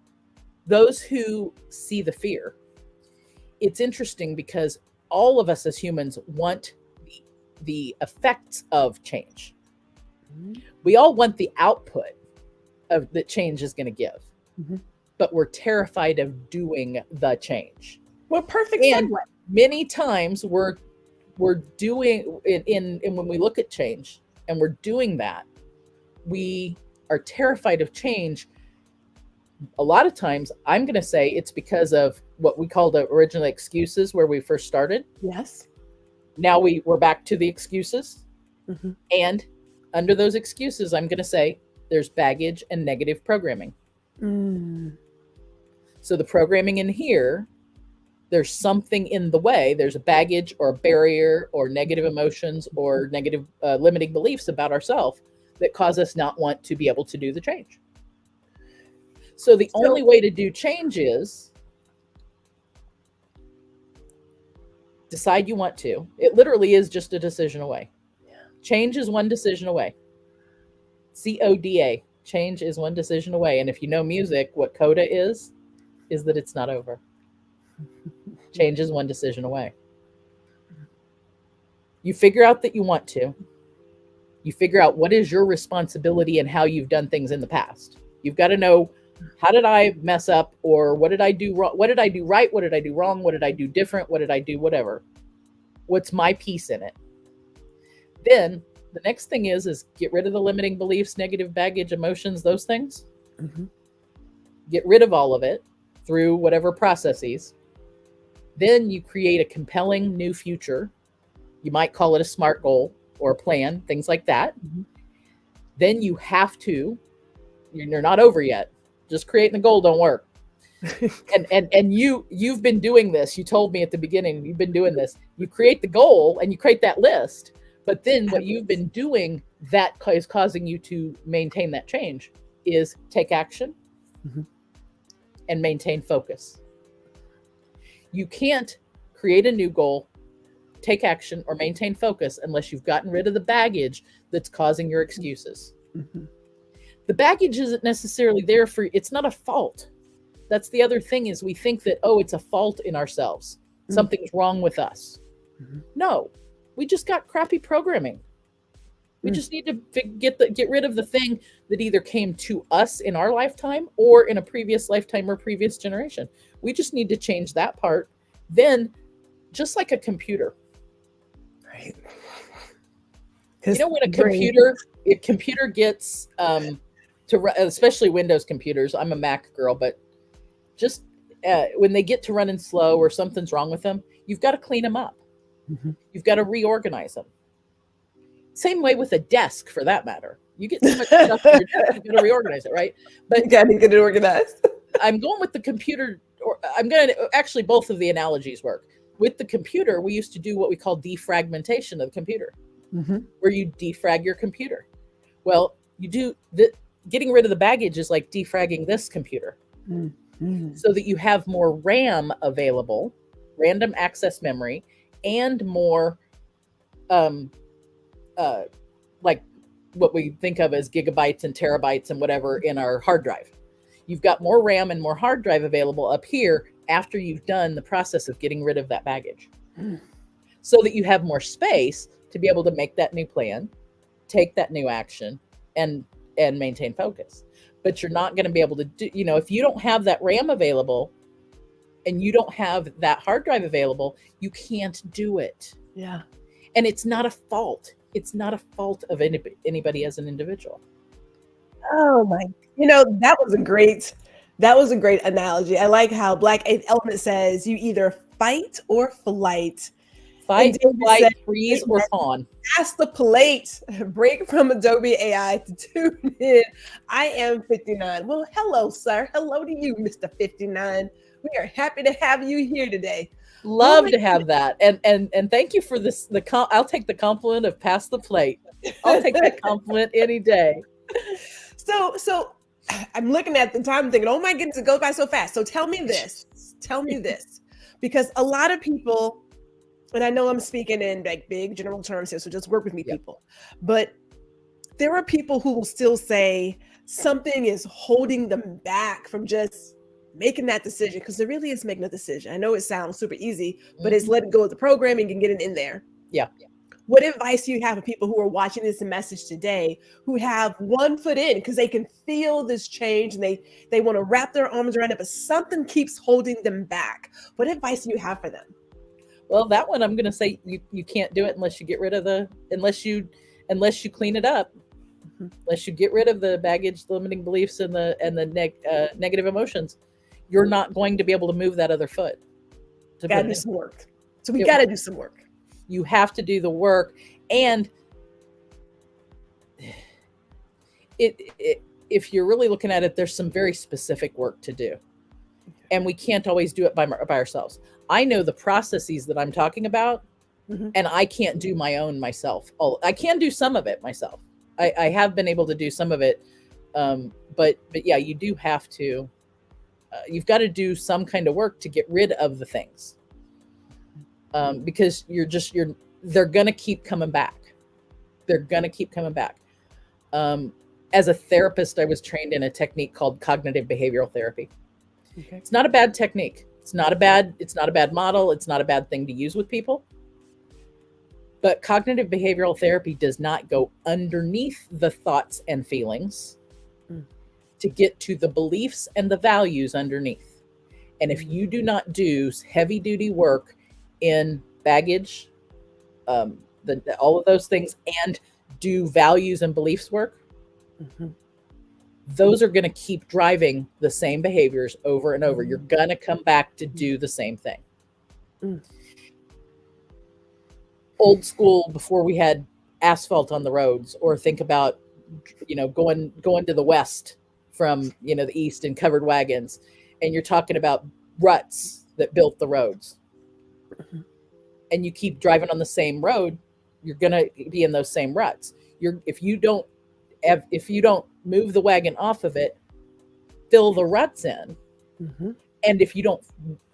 those who see the fear, it's interesting because all of us as humans want the effects of change. We all want the output of that change is going to give, but we're terrified of doing the change. Well, perfect segue. Many times we're doing in when we look at change and we're doing that, we are terrified of change. A lot of times, I'm going to say it's because of what we call the original excuses where we first started. Yes. Now we're back to the excuses. Mm-hmm. And under those excuses, I'm going to say there's baggage and negative programming. Mm. So the programming in here, there's something in the way. There's a baggage or a barrier or negative emotions or negative limiting beliefs about ourselves that cause us not want to be able to do the change. So the only way to do change is decide you want to. It literally is just a decision away. Yeah. Change is one decision away. CODA. Change is one decision away. And if you know music, what coda is that it's not over. Change is one decision away. You figure out that you want to. You figure out what is your responsibility and how you've done things in the past. You've got to know, how did I mess up, or what did I do wrong? What did I do right? What did I do wrong? What did I do different? What did I do whatever? What's my piece in it? Then the next thing is get rid of the limiting beliefs, negative baggage, emotions, those things. Mm-hmm. Get rid of all of it through whatever processes. Then you create a compelling new future. You might call it a SMART goal or a plan, things like that. Mm-hmm. Then you have to, you're not over yet. Just creating the goal don't work. and you've been doing this. You told me at the beginning, you've been doing this. You create the goal and you create that list. But then what you've been doing that is causing you to maintain that change is take action mm-hmm. and maintain focus. You can't create a new goal, take action, or maintain focus unless you've gotten rid of the baggage that's causing your excuses. Mm-hmm. The baggage isn't necessarily there for, it's not a fault. That's the other thing, is we think that, oh, it's a fault in ourselves. Mm-hmm. Something's wrong with us. Mm-hmm. No, we just got crappy programming. We just need to get rid of the thing that either came to us in our lifetime or in a previous lifetime or previous generation. We just need to change that part. Then, just like a computer. Right. You know, when a computer gets especially Windows computers. I'm a Mac girl, but just when they get to running slow or something's wrong with them, you've got to clean them up. Mm-hmm. You've got to reorganize them. Same way with a desk, for that matter. You get too much stuff on your desk, you've got to reorganize it, right? But you got to get it organized. I'm going with the computer, or I'm going to, actually both of the analogies work. With the computer, we used to do what we call defragmentation of the computer, mm-hmm. where you defrag your computer. Well, you do getting rid of the baggage is like defragging this computer, mm-hmm. so that you have more RAM available, random access memory, and more like what we think of as gigabytes and terabytes and whatever in our hard drive. You've got more RAM and more hard drive available up here after you've done the process of getting rid of that baggage, so that you have more space to be able to make that new plan, take that new action, and maintain focus. But you're not going to be able to do, if you don't have that RAM available and you don't have that hard drive available, you can't do it. Yeah. And it's not a fault. It's not a fault of anybody as an individual. Oh my, that was a great analogy. I like how Black Eighth Element says you either fight or flight. Fight, flight, freeze, or fawn. Pass the plate. Break from Adobe AI to tune in. I am 59. Well, hello, sir. Hello to you, Mr. 59. We are happy to have you here today. Love to have that. And thank you for this. I'll take the compliment of pass the plate. I'll take that compliment any day. So I'm looking at the time thinking, oh my goodness, it goes by so fast. So tell me this, because a lot of people, and I know I'm speaking in like big general terms here, so just work with me, people. But there are people who will still say something is holding them back from just making that decision, because there really is making a decision. I know it sounds super easy, but it's letting go of the programming and getting in there. Yeah. What advice do you have for people who are watching this message today, who have one foot in because they can feel this change and they want to wrap their arms around it, but something keeps holding them back? What advice do you have for them? Well, that one I'm going to say you can't do it unless you get rid of unless you clean it up, Mhm. unless you get rid of the baggage, limiting beliefs, and the negative emotions, you're not going to be able to move that other foot. Gotta do some work. So we It- gotta do some work. You have to do the work, and if you're really looking at it, there's some very specific work to do, and we can't always do it by ourselves. I know the processes that I'm talking about, Mhm. and I can't do my own myself. I can do some of it myself. I have been able to do some of it, but yeah, you do have to. You've got to do some kind of work to get rid of the things, because they're gonna keep coming back. They're gonna keep coming back. As a therapist, I was trained in a technique called cognitive behavioral therapy. Okay. It's not a bad technique. It's not a bad model. It's not a bad thing to use with people. But cognitive behavioral therapy does not go underneath the thoughts and feelings to get to the beliefs and the values underneath. And if you do not do heavy duty work in baggage, all of those things, and do values and beliefs work, those are going to keep driving the same behaviors over and over. You're going to come back to do the same thing. Old school, before we had asphalt on the roads, or think about, going to the west from, the east in covered wagons, and you're talking about ruts that built the roads, and you keep driving on the same road, you're going to be in those same ruts. If you don't move the wagon off of it, fill the ruts in, and if you don't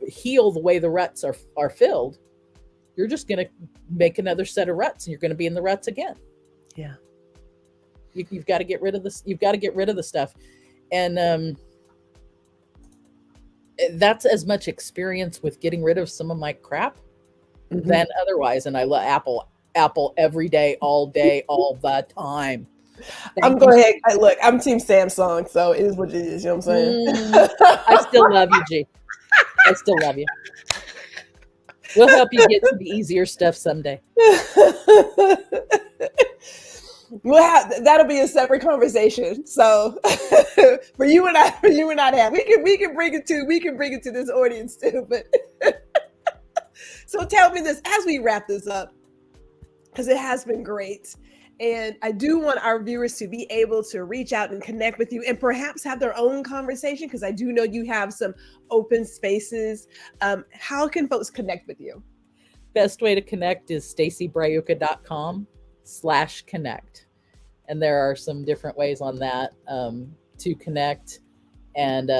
heal the way the ruts are filled, you're just going to make another set of ruts, and you're going to be in the ruts again. Yeah. You've got to get rid of this. You've got to get rid of the stuff. And that's as much experience with getting rid of some of my crap than otherwise. And I love Apple every day, all the time. I'm going ahead. Look, I'm Team Samsung, so it is what it is. You know what I'm saying? I still love you, G. I still love you. We'll help you get to the easier stuff someday. That'll be a separate conversation. So for you and I to have, we can bring it to this audience too. But so tell me this as we wrap this up, because it has been great. And I do want our viewers to be able to reach out and connect with you and perhaps have their own conversation, because I do know you have some open spaces. How can folks connect with you? Best way to connect is stacybraiuca.com/connect. And there are some different ways on that to connect. And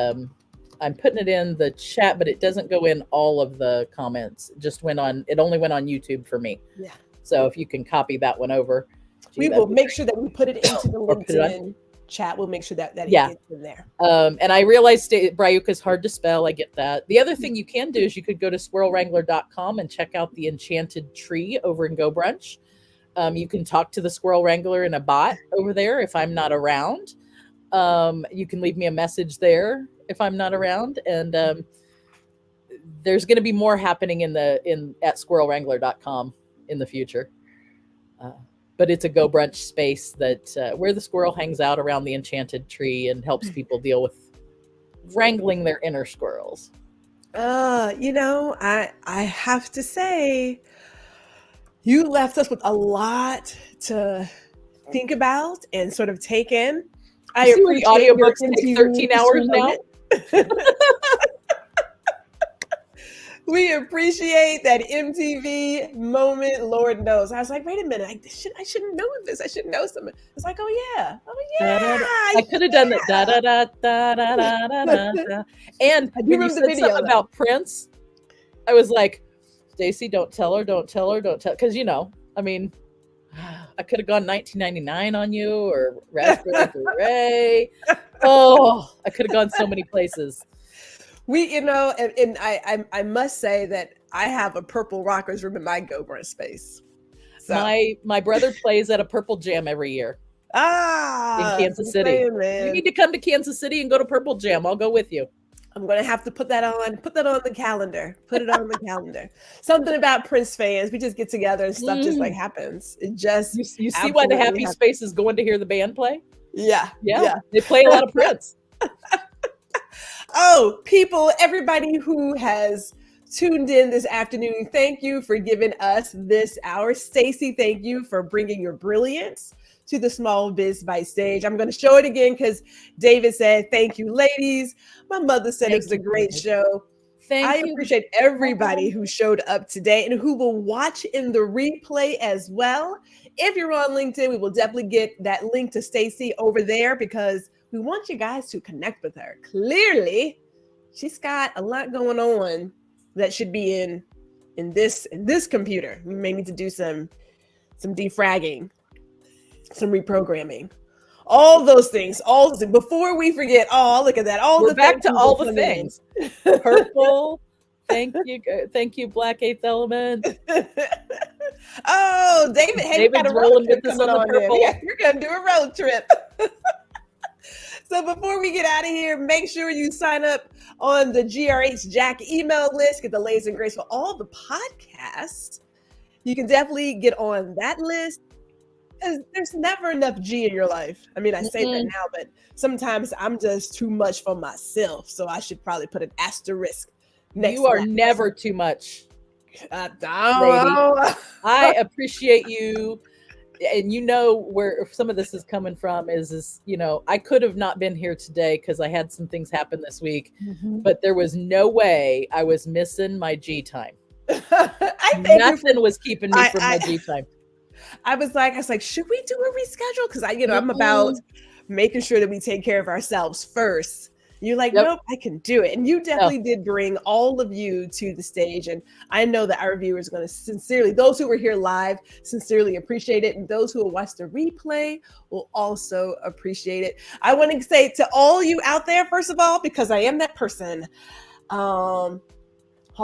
I'm putting it in the chat, but it doesn't go in all of the comments. It only went on YouTube for me. Yeah. So if you can copy that one over. We will make sure that we put it into the LinkedIn chat. We'll make sure that it gets in there. And I realize Braiuca is hard to spell. I get that. The other thing you can do is you could go to squirrelwrangler.com and check out the enchanted tree over in Go Brunch. You can talk to the Squirrel Wrangler in a bot over there if I'm not around. You can leave me a message there if I'm not around. And there's going to be more happening at squirrelwrangler.com in the future. But it's a Go Brunch space that where the squirrel hangs out around the enchanted tree and helps people deal with wrangling their inner squirrels. I have to say, you left us with a lot to think about and sort of take in. I appreciate the audiobooks take 13 hours now. We appreciate that MTV moment. Lord knows. I was like, wait a minute. I shouldn't know this. I should know something. It's like, oh yeah. I could have done that. Da da da da da da da da. And when you said something about Prince, I was like, Stacy, don't tell her. Because I mean, I could have gone 1999 on you or Raspberry Beret. Oh, I could have gone so many places. And I must say that I have a Purple Rockers room in my Go Brunch space. So. My brother plays at a Purple Jam every year. In Kansas City. You need to come to Kansas City and go to Purple Jam. I'll go with you. I'm going to have to put that on the calendar. Put it on the calendar. Something about Prince fans. We just get together and stuff just like happens. It just you see why the happy space is going to hear the band play? Yeah. They play a lot of Prince. Oh, people, everybody who has tuned in this afternoon, thank you for giving us this hour. Stacy, thank you for bringing your brilliance to the Small Biz Bite stage. I'm going to show it again because David said, thank you, ladies. My mother said it was a great show. I appreciate everybody who showed up today and who will watch in the replay as well. If you're on LinkedIn, we will definitely get that link to Stacy over there because we want you guys to connect with her. Clearly, she's got a lot going on that should be in this computer. We may need to do some defragging, some reprogramming, all those things. Before we forget, look at that! We're back to all the things. Purple. Thank you, Black Eighth Element. Oh, David's got a road trip coming on there. We're gonna do a road trip. So before we get out of here, make sure you sign up on the GRH Jack email list. Get the latest and greatest for all the podcasts. You can definitely get on that list. There's never enough G in your life. I mean, I say that now, but sometimes I'm just too much for myself. So I should probably put an asterisk next. You are never too much. I appreciate you. And you know where some of this is coming from is I could have not been here today because I had some things happen this week, but there was no way I was missing my G time. Nothing was keeping me from my G time. I was like, should we do a reschedule? Because I'm about making sure that we take care of ourselves first. You're like, nope, I can do it. And you definitely did bring all of you to the stage. And I know that our viewers are going to sincerely, those who were here live, sincerely appreciate it. And those who will watch the replay will also appreciate it. I want to say to all you out there, first of all, because I am that person, Hall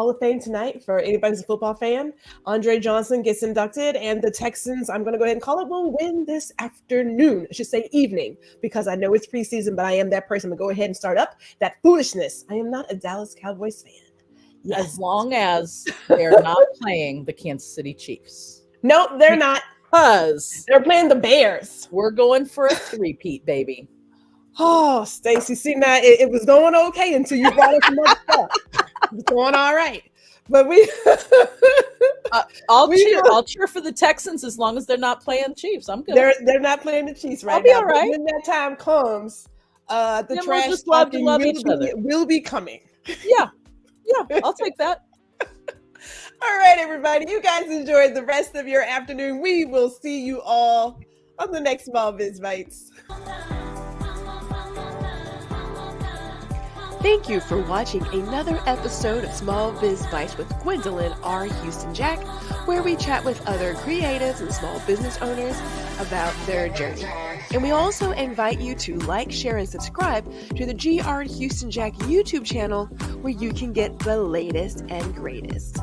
of Fame tonight for anybody who's a football fan. Andre Johnson gets inducted, and the Texans, I'm going to go ahead and call it, will win this afternoon. I should say evening, because I know it's preseason, but I am that person. I'm going to go ahead and start up that foolishness. I am not a Dallas Cowboys fan. Yes. As long as they're not playing the Kansas City Chiefs. No, they're not. Because they're playing the Bears. We're going for a three-peat, baby. Oh, Stacy, see now, it was going okay until you brought up some other stuff. It's going all right, but I'll cheer for the Texans as long as they're not playing Chiefs. I'm good. They're not playing the Chiefs right I'll be now. All right. When that time comes, the trash just love to love each other. Will be coming. Yeah, I'll take that. All right, everybody, you guys enjoyed the rest of your afternoon. We will see you all on the next Small Biz Bites. Thank you for watching another episode of Small Biz Bites with Gwendolyn R. Houston Jack, where we chat with other creatives and small business owners about their journey. And we also invite you to like, share, and subscribe to the GR Houston Jack YouTube channel, where you can get the latest and greatest.